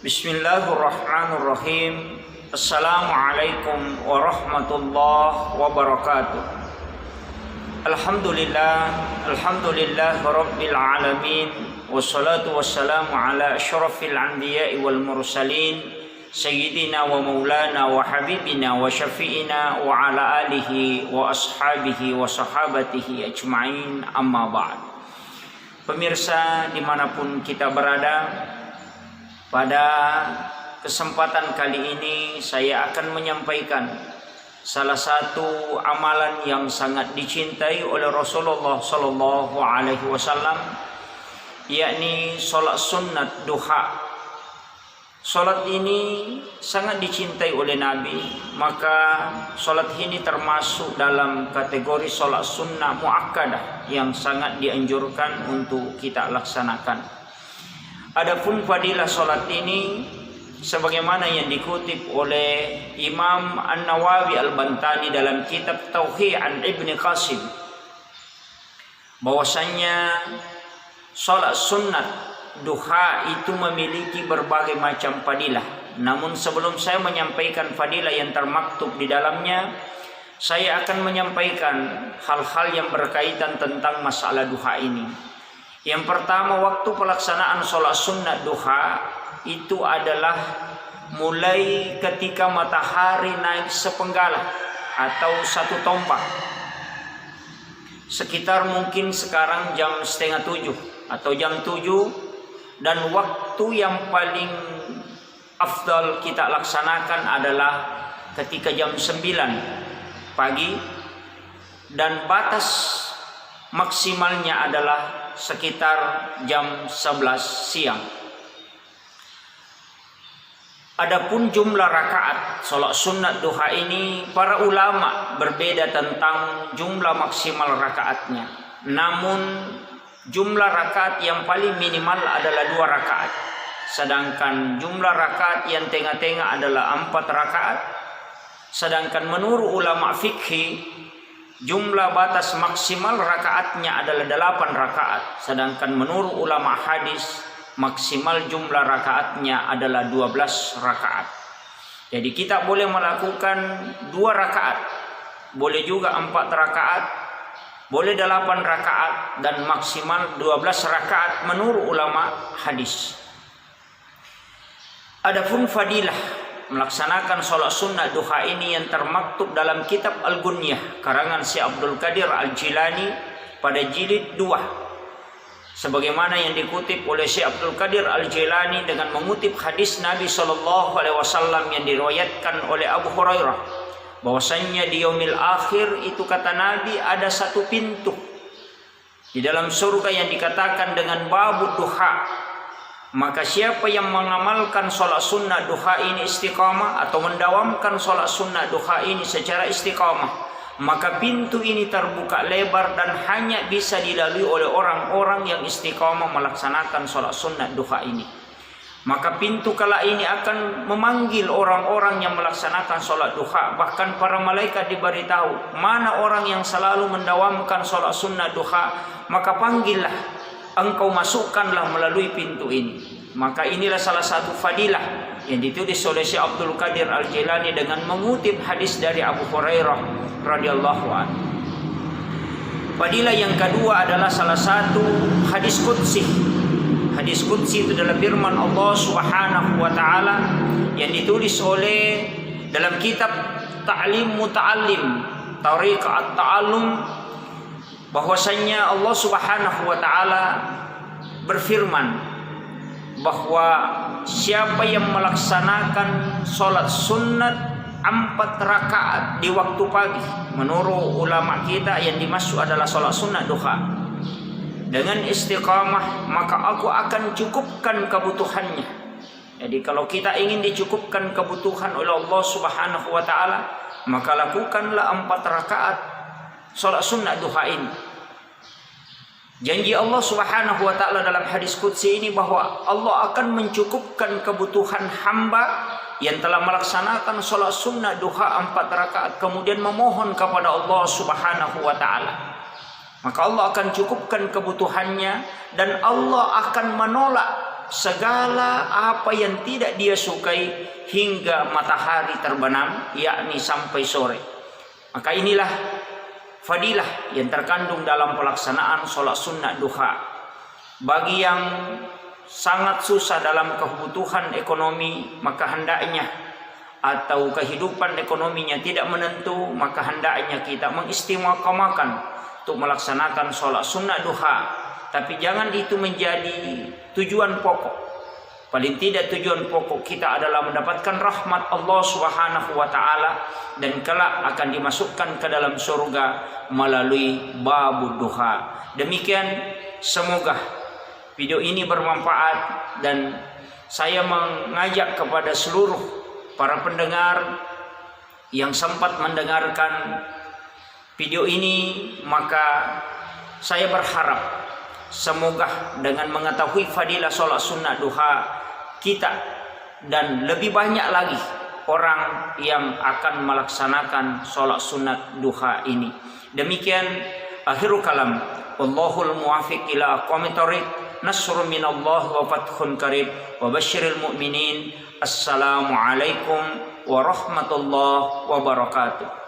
Bismillahirrahmanirrahim. Assalamualaikum warahmatullahi wabarakatuh. Alhamdulillah rabbil alamin. Wassalatu wassalamu ala asyrafil anbiya'i wal mursalin sayyidina wa maulana wa habibina wa syafi'ina wa ala alihi wa ashabihi wa sahabatihi ajma'in, amma ba'd. Pemirsa dimanapun kita berada, pada kesempatan kali ini saya akan menyampaikan salah satu amalan yang sangat dicintai oleh Rasulullah Sallallahu Alaihi Wasallam, yakni sholat sunat duha. Sholat ini sangat dicintai oleh Nabi, maka sholat ini termasuk dalam kategori sholat sunnah muakkadah yang sangat dianjurkan untuk kita laksanakan. Adapun fadilah sholat ini sebagaimana yang dikutip oleh Imam An-Nawawi Al-Bantani dalam kitab Tauhid an Ibn Qasim, bahwasanya sholat sunat duha itu memiliki berbagai macam fadilah. Namun sebelum saya menyampaikan fadilah yang termaktub di dalamnya, saya akan menyampaikan hal-hal yang berkaitan tentang masalah duha ini. Yang pertama, waktu pelaksanaan sholat sunat duha itu adalah mulai ketika matahari naik sepenggalah atau satu tombak, sekitar mungkin sekarang jam 6:30 atau jam 7, dan waktu yang paling afdal kita laksanakan adalah ketika jam 9 pagi, dan batas maksimalnya adalah sekitar jam 11 siang. Adapun jumlah rakaat sholat sunat duha ini, para ulama berbeda tentang jumlah maksimal rakaatnya. Namun jumlah rakaat yang paling minimal adalah 2 rakaat, sedangkan jumlah rakaat yang tengah-tengah adalah 4 rakaat. Sedangkan menurut ulama fikih, jumlah batas maksimal rakaatnya adalah 8 rakaat, sedangkan menurut ulama hadis maksimal jumlah rakaatnya adalah 12 rakaat. Jadi kita boleh melakukan 2 rakaat, boleh juga 4 rakaat, boleh 8 rakaat, dan maksimal 12 rakaat menurut ulama hadis. Adapun fadilah melaksanakan sholat sunnah duha ini yang termaktub dalam kitab Al-Gunyah karangan Syekh Abdul Qadir Al-Jilani pada jilid 2, sebagaimana yang dikutip oleh Syekh Abdul Qadir Al-Jilani dengan mengutip hadis Nabi SAW yang diriwayatkan oleh Abu Hurairah, bahwasanya di yaumil akhir itu, kata Nabi, ada satu pintu di dalam surga yang dikatakan dengan babu duha. Maka siapa yang mengamalkan sholat sunnah duha ini istiqamah atau mendawamkan sholat sunnah duha ini secara istiqamah, maka pintu ini terbuka lebar dan hanya bisa dilalui oleh orang-orang yang istiqamah melaksanakan sholat sunnah duha ini. Maka pintu kala ini akan memanggil orang-orang yang melaksanakan sholat duha. Bahkan para malaikat diberitahu, mana orang yang selalu mendawamkan sholat sunnah duha, maka panggillah, engkau masukkanlah melalui pintu ini. Maka inilah salah satu fadilah yang ditulis oleh Syekh Abdul Qadir Al-Jilani dengan mengutip hadis dari Abu Hurairah radhiyallahu anhu. Fadilah yang kedua adalah salah satu hadis qudsi. Hadis qudsi itu adalah firman Allah Subhanahu wa taala yang ditulis oleh dalam kitab Ta'lim Muta'allim, Tariqah At-Ta'allum, bahwasanya Allah Subhanahu wa taala berfirman bahwa siapa yang melaksanakan sholat sunat 4 rakaat di waktu pagi, menurut ulama kita yang dimaksud adalah sholat sunat duha, dengan istiqamah, maka aku akan cukupkan kebutuhannya. Jadi kalau kita ingin dicukupkan kebutuhan oleh Allah Subhanahu wa taala, maka lakukanlah 4 rakaat sholat sunat duha ini. Janji Allah Subhanahu wa taala dalam hadis qudsi ini bahwa Allah akan mencukupkan kebutuhan hamba yang telah melaksanakan sholat sunnah duha 4 rakaat kemudian memohon kepada Allah Subhanahu wa taala. Maka Allah akan cukupkan kebutuhannya dan Allah akan menolak segala apa yang tidak dia sukai hingga matahari terbenam, yakni sampai sore. Maka inilah fadilah yang terkandung dalam pelaksanaan sholat sunnah duha. Bagi yang sangat susah dalam kebutuhan ekonomi, maka hendaknya, atau kehidupan ekonominya tidak menentu, maka hendaknya kita mengistimewakan untuk melaksanakan sholat sunnah duha. Tapi jangan itu menjadi tujuan pokok. Paling tidak tujuan pokok kita adalah mendapatkan rahmat Allah Subhanahu wa taala dan kelak akan dimasukkan ke dalam surga melalui babud duha. Demikian, semoga video ini bermanfaat, dan saya mengajak kepada seluruh para pendengar yang sempat mendengarkan video ini, maka saya berharap semoga dengan mengetahui fadilah sholat sunnah duha kita, dan lebih banyak lagi orang yang akan melaksanakan sholat sunnah duha ini. Demikian akhirul kalam. Wallahul muwafiq ila aqwamit thoriq. Nasrun minallah wa fathun qarib. Wa basyiril mu'minin. Assalamualaikum warahmatullahi wabarakatuh.